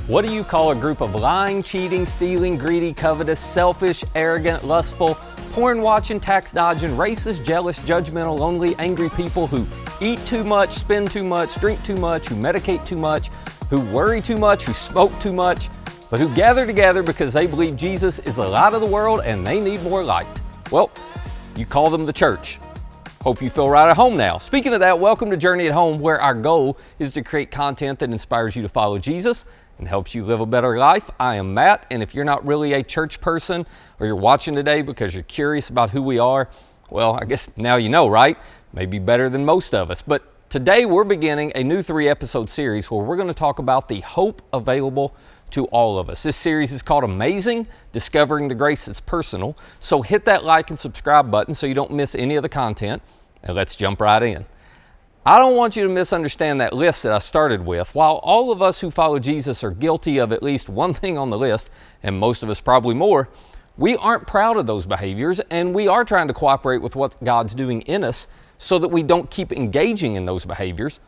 What do you call a group of lying, cheating, stealing, greedy, covetous, selfish, arrogant, lustful, porn-watching, tax-dodging, racist, jealous, judgmental, lonely, angry people who eat too much, spend too much, drink too much, who medicate too much, who worry too much, who smoke too much, but who gather together because they believe Jesus is the light of the world and they need more light? Well, you call them the church. Hope you feel right at home now. Speaking of that, welcome to Journey at Home, where our goal is to create content that inspires you to follow Jesus and helps you live a better life. I am Matt, and if you're not really a church person or you're watching today because you're curious about who we are, well, I guess now you know, right? Maybe better than most of us. But today we're beginning a new 3-episode series where we're going to talk about the hope available to all of us. This series is called Amazing, Discovering the Grace That's Personal. So hit that like and subscribe button so you don't miss any of the content, and let's jump right in. I don't want you to misunderstand that list that I started with. While all of us who follow Jesus are guilty of at least one thing on the list, and most of us probably more, we aren't proud of those behaviors, and we are trying to cooperate with what God's doing in us so that we don't keep engaging in those behaviors.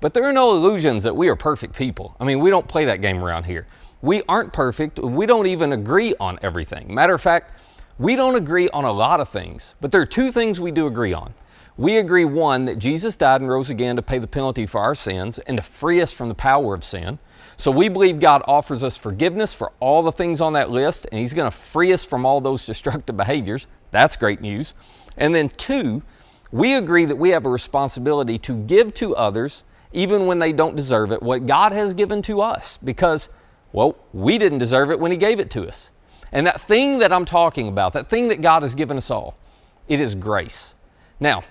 But there are no illusions that we are perfect people. I mean, we don't play that game around here. We aren't perfect. We don't even agree on everything. Matter of fact, we don't agree on a lot of things, but there are two things we do agree on. We agree, one, that Jesus died and rose again to pay the penalty for our sins and to free us from the power of sin. So we believe God offers us forgiveness for all the things on that list, and He's going to free us from all those destructive behaviors. That's great news. And then two, we agree that we have a responsibility to give to others, even when they don't deserve it, what God has given to us, because, well, we didn't deserve it when He gave it to us. And that thing that I'm talking about, that thing that God has given us all, it is grace. Now,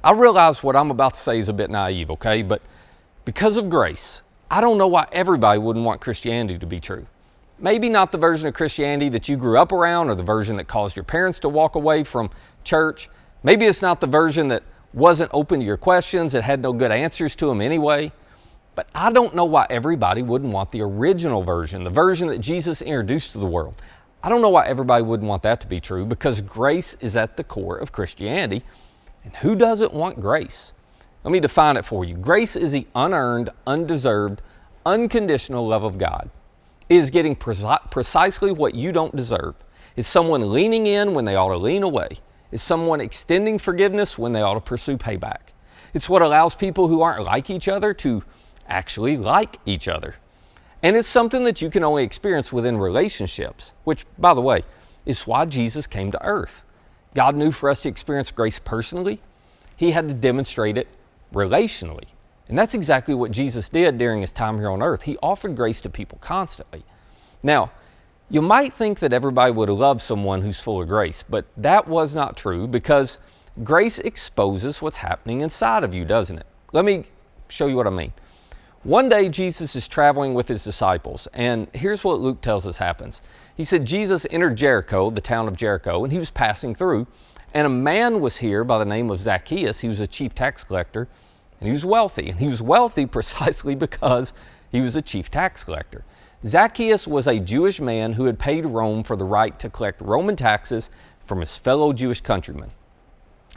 I realize what I'm about to say is a bit naive, okay? But because of grace, I don't know why everybody wouldn't want Christianity to be true. Maybe not the version of Christianity that you grew up around or the version that caused your parents to walk away from church. Maybe it's not the version that wasn't open to your questions, that had no good answers to them anyway. But I don't know why everybody wouldn't want the original version, the version that Jesus introduced to the world. I don't know why everybody wouldn't want that to be true, because grace is at the core of Christianity. And who doesn't want grace? Let me define it for you. Grace is the unearned, undeserved, unconditional love of God. It is getting precisely what you don't deserve. It's someone leaning in when they ought to lean away. It's someone extending forgiveness when they ought to pursue payback. It's what allows people who aren't like each other to actually like each other. And it's something that you can only experience within relationships, which, by the way, is why Jesus came to earth. God knew for us to experience grace personally, He had to demonstrate it relationally. And that's exactly what Jesus did during His time here on earth. He offered grace to people constantly. Now, you might think that everybody would love someone who's full of grace, but that was not true, because grace exposes what's happening inside of you, doesn't it? Let me show you what I mean. One day, Jesus is traveling with His disciples, and here's what Luke tells us happens. He said Jesus entered Jericho, the town of Jericho, and He was passing through, and a man was here by the name of Zacchaeus. He was a chief tax collector, and he was wealthy. And he was wealthy precisely because he was a chief tax collector. Zacchaeus was a Jewish man who had paid Rome for the right to collect Roman taxes from his fellow Jewish countrymen.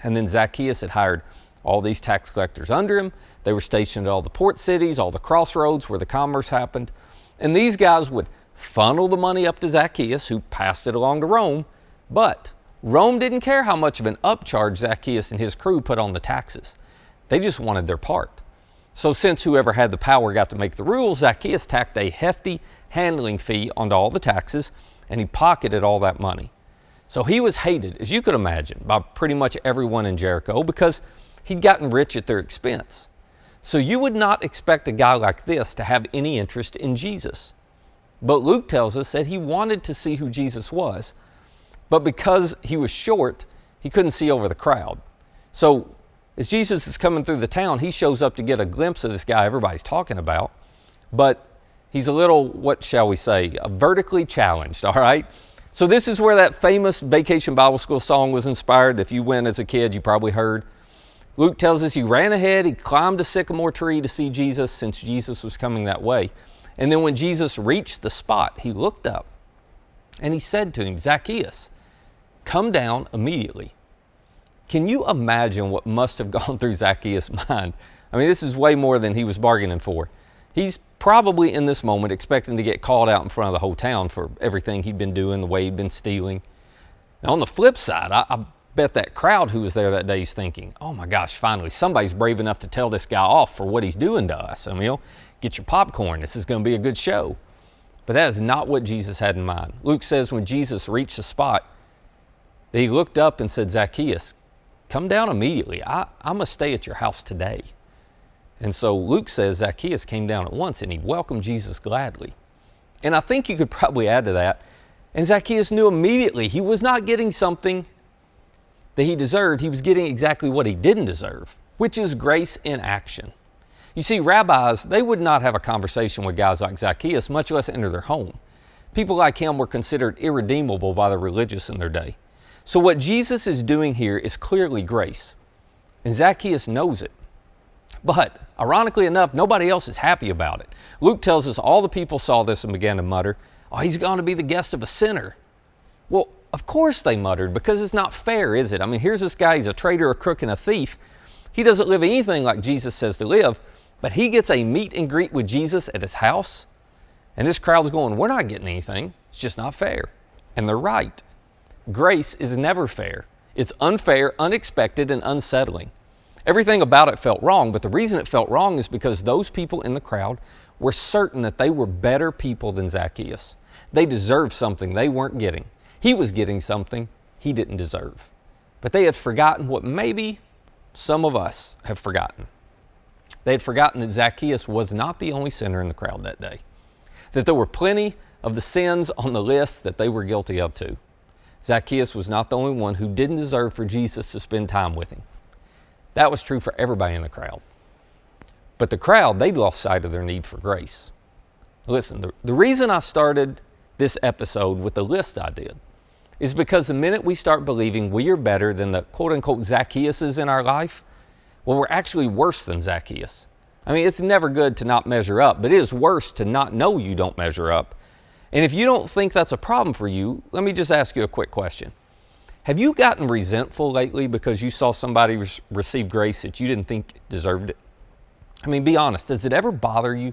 And then Zacchaeus had hired all these tax collectors under him. They were stationed at all the port cities, all the crossroads where the commerce happened. And these guys would funnel the money up to Zacchaeus, who passed it along to Rome. But Rome didn't care how much of an upcharge Zacchaeus and his crew put on the taxes. They just wanted their part. So since whoever had the power got to make the rules, Zacchaeus tacked a hefty handling fee onto all the taxes, and he pocketed all that money. So he was hated, as you could imagine, by pretty much everyone in Jericho, because he'd gotten rich at their expense. So you would not expect a guy like this to have any interest in Jesus. But Luke tells us that he wanted to see who Jesus was, but because he was short, he couldn't see over the crowd. So as Jesus is coming through the town, he shows up to get a glimpse of this guy everybody's talking about, but he's a little, what shall we say, vertically challenged, all right? So this is where that famous Vacation Bible School song was inspired. If you went as a kid, you probably heard. Luke tells us he ran ahead, he climbed a sycamore tree to see Jesus, since Jesus was coming that way. And then when Jesus reached the spot, he looked up and he said to him, Zacchaeus, come down immediately. Can you imagine what must have gone through Zacchaeus' mind? I mean, this is way more than he was bargaining for. He's probably in this moment expecting to get called out in front of the whole town for everything he'd been doing, the way he'd been stealing. Now, on the flip side, I bet that crowd who was there that day is thinking, oh my gosh, finally, somebody's brave enough to tell this guy off for what he's doing to us. I mean, get your popcorn. This is going to be a good show. But that is not what Jesus had in mind. Luke says when Jesus reached the spot, that he looked up and said, Zacchaeus, come down immediately. I must stay at your house today. And so Luke says Zacchaeus came down at once and he welcomed Jesus gladly. And I think you could probably add to that. And Zacchaeus knew immediately he was not getting something that he deserved. He was getting exactly what he didn't deserve, which is grace in action. You see, rabbis, they would not have a conversation with guys like Zacchaeus, much less enter their home. People like him were considered irredeemable by the religious in their day. So what Jesus is doing here is clearly grace. And Zacchaeus knows it. But, ironically enough, nobody else is happy about it. Luke tells us all the people saw this and began to mutter, oh, he's going to be the guest of a sinner. Well, of course they muttered, because it's not fair, is it? I mean, here's this guy, he's a traitor, a crook, and a thief. He doesn't live anything like Jesus says to live, but he gets a meet and greet with Jesus at his house. And this crowd's going, we're not getting anything. It's just not fair. And they're right. Grace is never fair. It's unfair, unexpected, and unsettling. Everything about it felt wrong, but the reason it felt wrong is because those people in the crowd were certain that they were better people than Zacchaeus. They deserved something they weren't getting. He was getting something he didn't deserve. But they had forgotten what maybe some of us have forgotten. They had forgotten that Zacchaeus was not the only sinner in the crowd that day. That there were plenty of the sins on the list that they were guilty of too. Zacchaeus was not the only one who didn't deserve for Jesus to spend time with him. That was true for everybody in the crowd. But the crowd, they'd lost sight of their need for grace. Listen, the reason I started this episode with the list I did is because the minute we start believing we are better than the quote-unquote Zacchaeuses in our life, well, we're actually worse than Zacchaeus. I mean, it's never good to not measure up, but it is worse to not know you don't measure up. And if you don't think that's a problem for you, let me just ask you a quick question. Have you gotten resentful lately because you saw somebody receive grace that you didn't think deserved it? I mean, be honest, does it ever bother you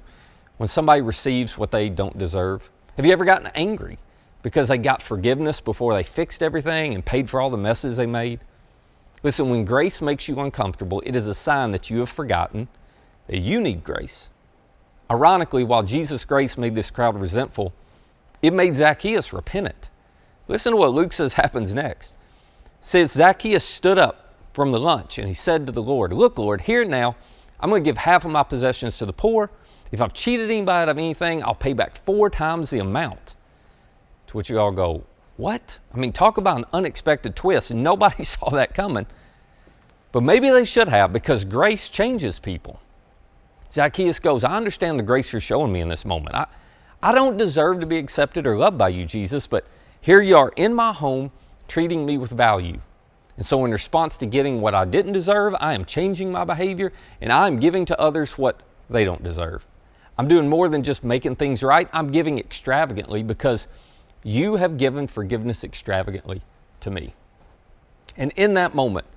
when somebody receives what they don't deserve? Have you ever gotten angry because they got forgiveness before they fixed everything and paid for all the messes they made? Listen, when grace makes you uncomfortable, it is a sign that you have forgotten that you need grace. Ironically, while Jesus' grace made this crowd resentful, it made Zacchaeus repentant. Listen to what Luke says happens next. It says, Zacchaeus stood up from the lunch and he said to the Lord, look, Lord, here now, I'm going to give half of my possessions to the poor. If I've cheated anybody out of anything, I'll pay back 4 times the amount. To which you all go, what? I mean, talk about an unexpected twist. Nobody saw that coming. But maybe they should have, because grace changes people. Zacchaeus goes, I understand the grace you're showing me in this moment. I don't deserve to be accepted or loved by you, Jesus, but here you are in my home treating me with value. And so in response to getting what I didn't deserve, I am changing my behavior and I am giving to others what they don't deserve. I'm doing more than just making things right. I'm giving extravagantly because you have given forgiveness extravagantly to me. And in that moment,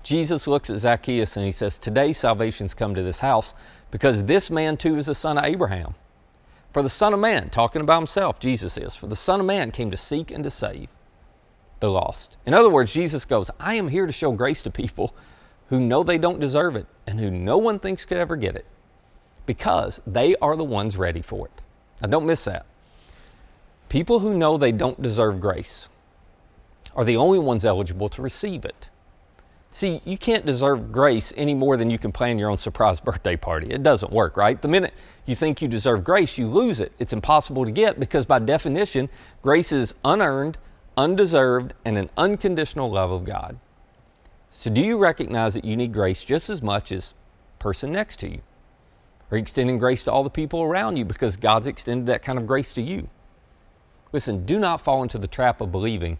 Jesus looks at Zacchaeus and he says, today salvation's come to this house because this man too is a son of Abraham. For the Son of Man, talking about himself, Jesus is, for the Son of Man came to seek and to save the lost. In other words, Jesus goes, I am here to show grace to people who know they don't deserve it and who no one thinks could ever get it because they are the ones ready for it. Now don't miss that. People who know they don't deserve grace are the only ones eligible to receive it. See, you can't deserve grace any more than you can plan your own surprise birthday party. It doesn't work, right? The minute you think you deserve grace, you lose it. It's impossible to get because by definition, grace is unearned, undeserved, and an unconditional love of God. So do you recognize that you need grace just as much as the person next to you? Are you extending grace to all the people around you because God's extended that kind of grace to you? Listen, do not fall into the trap of believing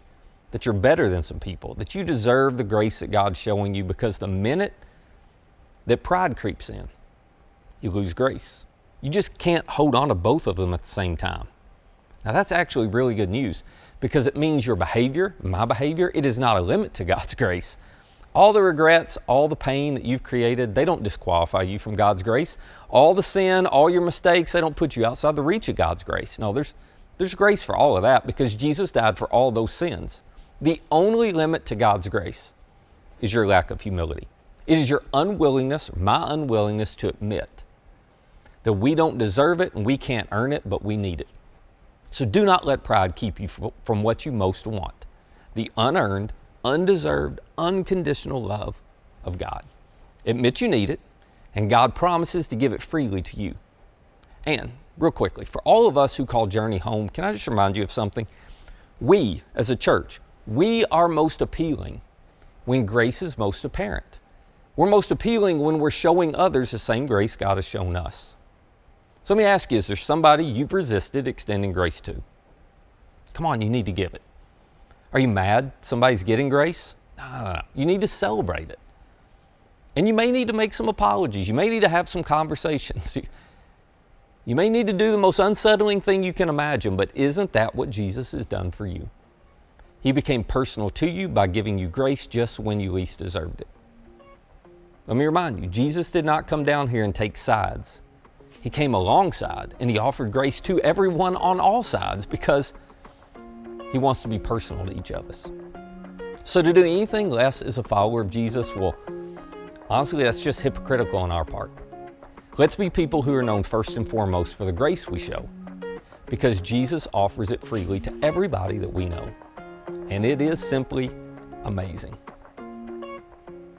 that you're better than some people, that you deserve the grace that God's showing you, because the minute that pride creeps in, you lose grace. You just can't hold on to both of them at the same time. Now that's actually really good news because it means your behavior, my behavior, it is not a limit to God's grace. All the regrets, all the pain that you've created, they don't disqualify you from God's grace. All the sin, all your mistakes, they don't put you outside the reach of God's grace. No, there's grace for all of that because Jesus died for all those sins. The only limit to God's grace is your lack of humility. It is your unwillingness, my unwillingness to admit that we don't deserve it and we can't earn it, but we need it. So do not let pride keep you from what you most want, the unearned, undeserved, unconditional love of God. Admit you need it, and God promises to give it freely to you. And real quickly, for all of us who call Journey home, can I just remind you of something? We, as a church, we are most appealing when grace is most apparent. We're most appealing when we're showing others the same grace God has shown us. So let me ask you, is there somebody you've resisted extending grace to? Come on, you need to give it. Are you mad somebody's getting grace? No. You need to celebrate it. And you may need to make some apologies. You may need to have some conversations. You may need to do the most unsettling thing you can imagine, but isn't that what Jesus has done for you? He became personal to you by giving you grace just when you least deserved it. Let me remind you, Jesus did not come down here and take sides. He came alongside and he offered grace to everyone on all sides because he wants to be personal to each of us. So to do anything less as a follower of Jesus, well, honestly, that's just hypocritical on our part. Let's be people who are known first and foremost for the grace we show, because Jesus offers it freely to everybody that we know. And it is simply amazing.